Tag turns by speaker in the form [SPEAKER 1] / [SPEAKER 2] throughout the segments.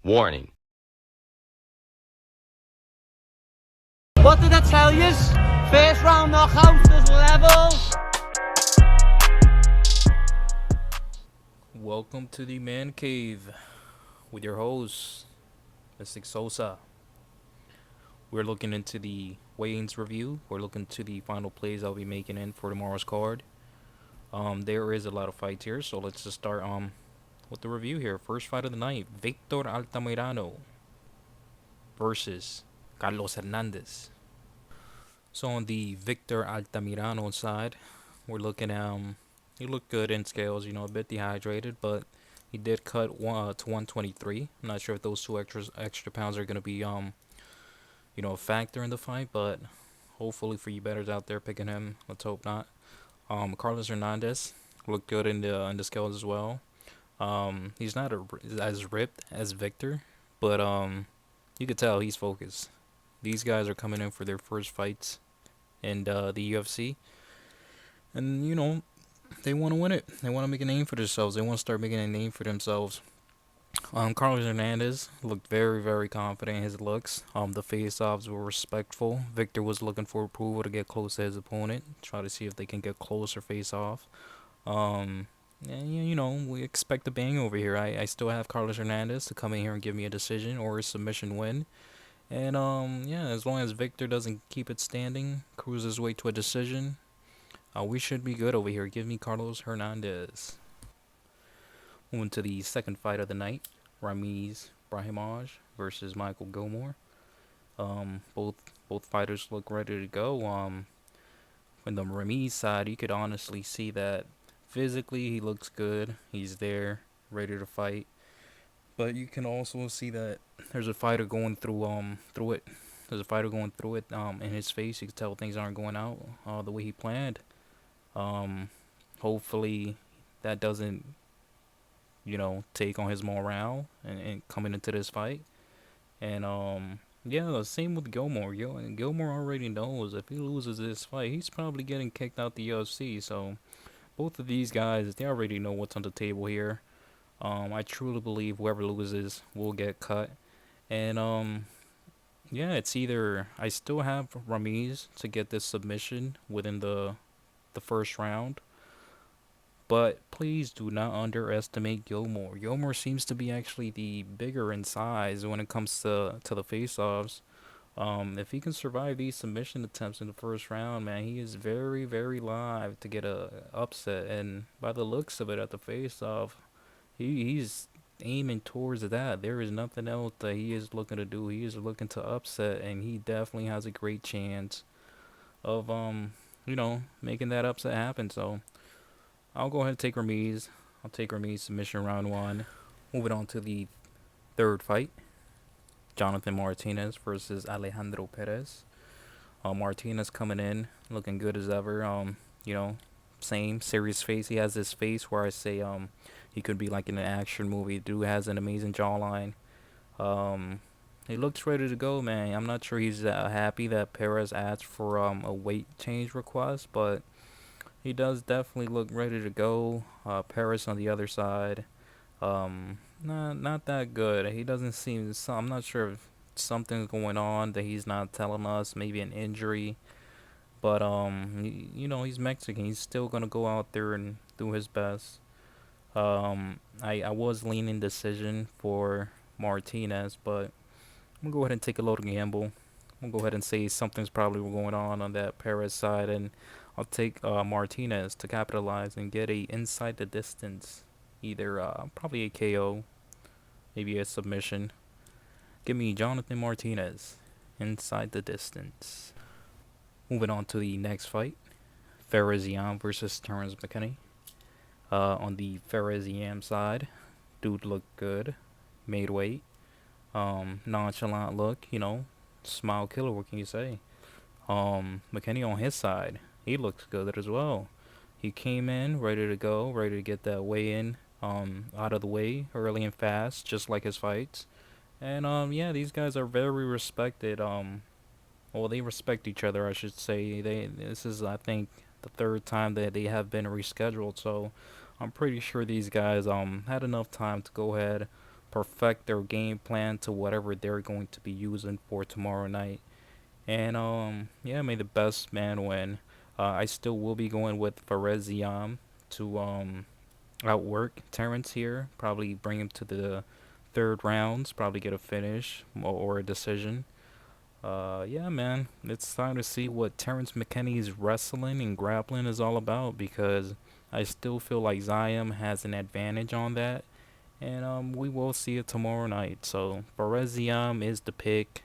[SPEAKER 1] Warning.
[SPEAKER 2] What did I tell you? First round knockout, there's levels.
[SPEAKER 3] Welcome to the Man Cave with your host, Mystic Sosa. We're looking into the weigh-ins review. We're looking to the final plays I'll be making in for tomorrow's card. There is a lot of fights here, so let's just start with the review here. First fight of the night, Victor Altamirano versus Carlos Hernandez. So on the Victor Altamirano side, we're looking at he looked good in scales, a bit dehydrated, but he did cut to 123. I'm not sure if those two extra pounds are gonna be a factor in the fight, but hopefully for you bettors out there picking him, let's hope not. Carlos Hernandez looked good in the scales as well. He's not as ripped as Victor, but you could tell he's focused. These guys are coming in for their first fights in the UFC, and they want to win it. They want to make a name for themselves. They want to start making a name for themselves. Carlos Hernandez looked very, very confident in his looks. The face-offs were respectful. Victor was looking for approval to get close to his opponent, try to see if they can get closer face-off. And, we expect a bang over here. I still have Carlos Hernandez to come in here and give me a decision or a submission win. And, as long as Victor doesn't keep it standing, cruise his way to a decision, we should be good over here. Give me Carlos Hernandez. Moving to the second fight of the night, Ramiz Brahimaj versus Michael Gilmore. Both fighters look ready to go. On the Ramiz side, you could honestly see that physically he looks good. He's there, ready to fight. But you can also see that there's a fighter going through it. There's a fighter going through it in his face. You can tell things aren't going out the way he planned. Hopefully that doesn't take on his morale and coming into this fight. And the same with Gilmore. Gilmore already knows if he loses this fight, he's probably getting kicked out the UFC. So both of these guys, they already know what's on the table here. I truly believe whoever loses will get cut. And it's either I still have Ramiz to get this submission within the first round. But please do not underestimate Gilmore. Gilmore seems to be actually the bigger in size when it comes to the face-offs. If he can survive these submission attempts in the first round, man, he is very, very live to get a upset. And by the looks of it at the face-off, he's aiming towards that. There is nothing else that he is looking to do. He is looking to upset, and he definitely has a great chance of making that upset happen. So I'll go ahead and take Ramiz. I'll take Ramiz submission round one. Moving on to the third fight. Jonathan Martinez versus Alejandro Perez. Martinez coming in, looking good as ever. Same serious face. He has this face where I say he could be like in an action movie. Dude has an amazing jawline. He looks ready to go, man. I'm not sure he's happy that Perez asked for a weight change request, but he does definitely look ready to go. Paris on the other side, not that good. He doesn't seem. I'm not sure if something's going on that he's not telling us. Maybe an injury, but he's Mexican. He's still gonna go out there and do his best. I was leaning decision for Martinez, but I'm gonna go ahead and take a little gamble. I'm gonna go ahead and say something's probably going on that Perez side, and I'll take Martinez to capitalize and get a inside the distance, either probably a KO, maybe a submission. Give me Jonathan Martinez, inside the distance. Moving on to the next fight, Farazian versus Terrence McKinney. On the Farazian side, dude looked good, made weight, nonchalant look, smile killer. What can you say? McKinney on his side, he looks good as well. He came in ready to go, ready to get that weigh in out of the way early and fast, just like his fights. And these guys are very respected. They respect each other, I should say. This is, I think, the third time that they have been rescheduled, so I'm pretty sure these guys had enough time to go ahead, perfect their game plan to whatever they're going to be using for tomorrow night. And yeah, may the best man win. I still will be going with Fares Ziam to outwork Terrence here. Probably bring him to the third rounds. Probably get a finish or a decision. Yeah, man, it's time to see what Terrence McKinney's wrestling and grappling is all about because I still feel like Ziam has an advantage on that, and we will see it tomorrow night. So Fares Ziam is the pick,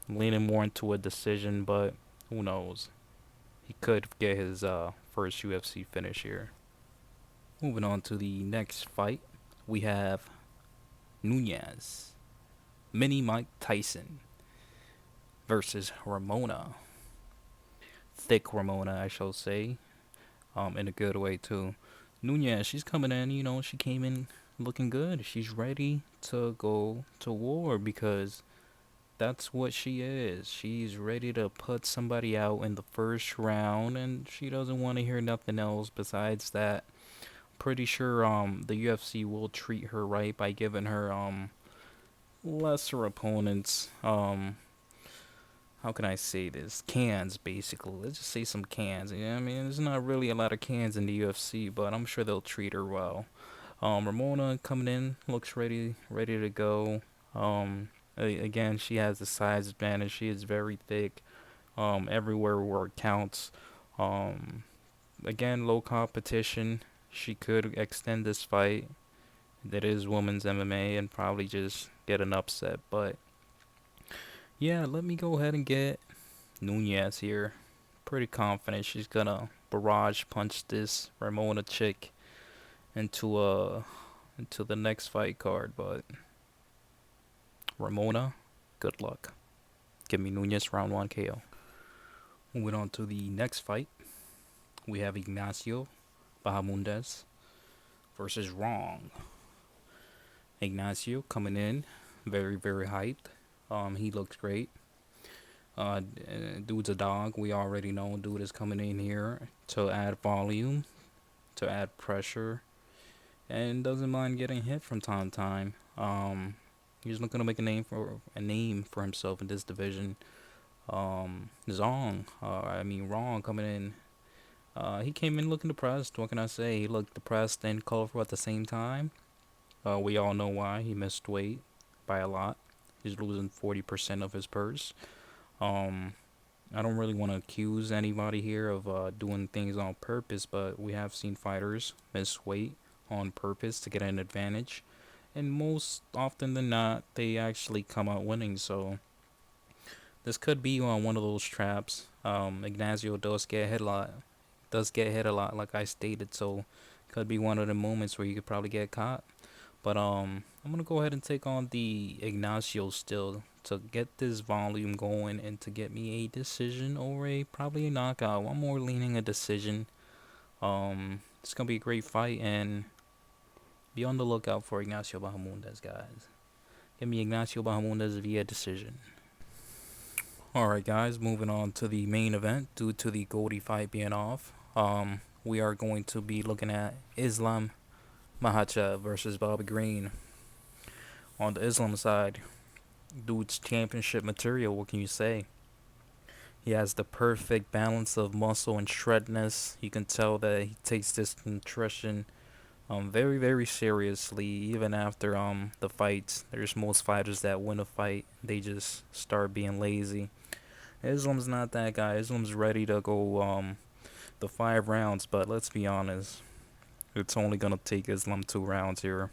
[SPEAKER 3] leaning more into a decision, but who knows? He could get his first UFC finish here. Moving on to the next fight, we have Nunez, Mini Mike Tyson versus Ramona. Thick Ramona, I shall say, in a good way too. Nunez, she's coming in, she came in looking good. She's ready to go to war because that's what she is. She's ready to put somebody out in the first round, and she doesn't want to hear nothing else besides that. Pretty sure the UFC will treat her right by giving her lesser opponents how can I say this? Cans, basically. Let's just say some cans. You know what I mean? There's not really a lot of cans in the UFC, but I'm sure they'll treat her well. Ramona coming in, looks ready to go. Again, she has the size advantage. She is very thick. Everywhere where it counts. Um, Again, low competition. She could extend this fight. That is women's MMA and probably just get an upset. But yeah, let me go ahead and get Nunez here. Pretty confident she's gonna barrage punch this Ramona chick into into the next fight card, but Ramona, good luck. Give me Nunez round 1 KO. Moving on to the next fight, we have Ignacio Bahamondes versus Wrong. Ignacio coming in, very hyped. He looks great. Dude's a dog. We already know dude is coming in here to add volume, to add pressure, and doesn't mind getting hit from time to time. He's looking to make a name for himself in this division. Wrong coming in. He came in looking depressed. What can I say? He looked depressed and colorful at the same time. We all know why. He missed weight by a lot. He's losing 40% of his purse. Um, I don't really want to accuse anybody here of doing things on purpose, but we have seen fighters miss weight on purpose to get an advantage, and most often than not, they actually come out winning. So this could be one of those traps. Ignacio does get hit a lot, like I stated. So could be one of the moments where you could probably get caught. But I'm gonna go ahead and take on the Ignacio still to get this volume going and to get me a decision or probably a knockout. I'm more leaning a decision. It's gonna be a great fight and be on the lookout for Ignacio Bahamondes, guys. Give me Ignacio Bahamondes via decision. Alright, guys, moving on to the main event due to the Goldie fight being off. We are going to be looking at Islam Makhachev versus Bobby Green. On the Islam side, dude's championship material, what can you say? He has the perfect balance of muscle and shredness. You can tell that he takes this nutrition very seriously even after the fights. There's most fighters that win a fight, they just start being lazy. Islam's not that guy. Islam's ready to go the 5 rounds, but let's be honest. It's only gonna take Islam 2 rounds here.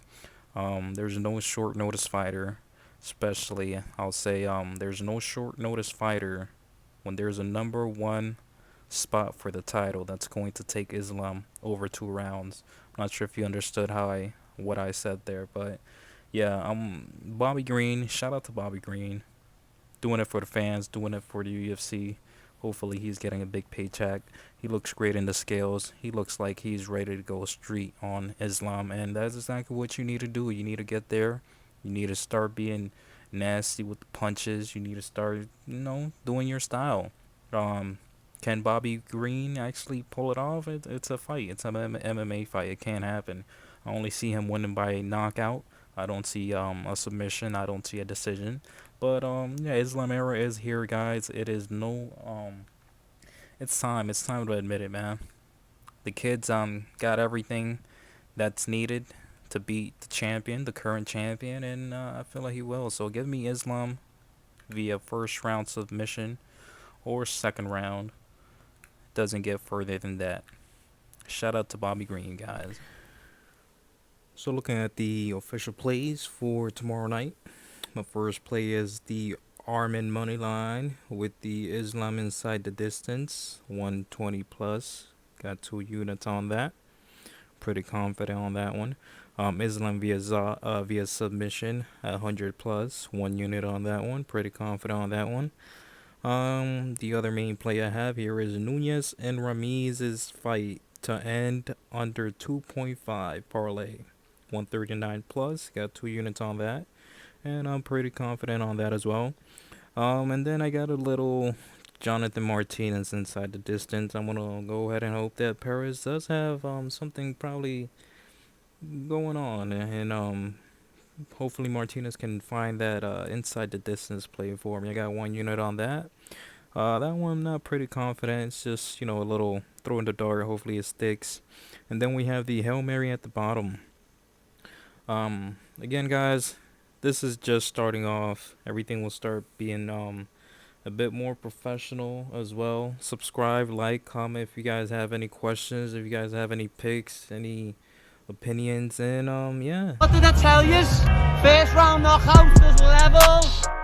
[SPEAKER 3] There's no short notice fighter, especially I'll say there's no short notice fighter when there's a number 1 spot for the title that's going to take Islam over 2 rounds. I'm not sure if you understood what I said there, but yeah, Bobby Green. Shout out to Bobby Green, doing it for the fans, doing it for the UFC. Hopefully he's getting a big paycheck. He looks great in the scales. He looks like he's ready to go street on Islam, and that's exactly what you need to do. You need to get there. You need to start being nasty with the punches. You need to start, doing your style. Can Bobby Green actually pull it off? It's a fight. It's an MMA fight. It can't happen. I only see him winning by knockout. I don't see a submission. I don't see a decision. But yeah, Islam era is here, guys. It is no it's time. It's time to admit it, man. The kids got everything that's needed to beat the champion, the current champion, and I feel like he will. So give me Islam via first round submission or second round. Doesn't get further than that. Shout out to Bobby Green, guys. So looking at the official plays for tomorrow night, my first play is the Armin money line with the Islam inside the distance, 120 plus. Got 2 units on that. Pretty confident on that one. Islam via submission at 100 plus, 1 unit on that one. Pretty confident on that one. The other main play I have here is Nunez and Ramiz's fight to end under 2.5 parlay, 139 plus. Got 2 units on that, and I'm pretty confident on that as well. And then I got a little Jonathan Martinez inside the distance. I'm gonna go ahead and hope that Perez does have something probably going on, and hopefully Martinez can find that inside the distance play for me. I got 1 unit on that. That one I'm not pretty confident. It's just, a little throw in the dart. Hopefully it sticks. And then we have the Hail Mary at the bottom. Again, guys, this is just starting off. Everything will start being a bit more professional as well. Subscribe, like, comment if you guys have any questions, if you guys have any picks, any opinions, and yeah.
[SPEAKER 2] What did I tell you? First round knockout is level.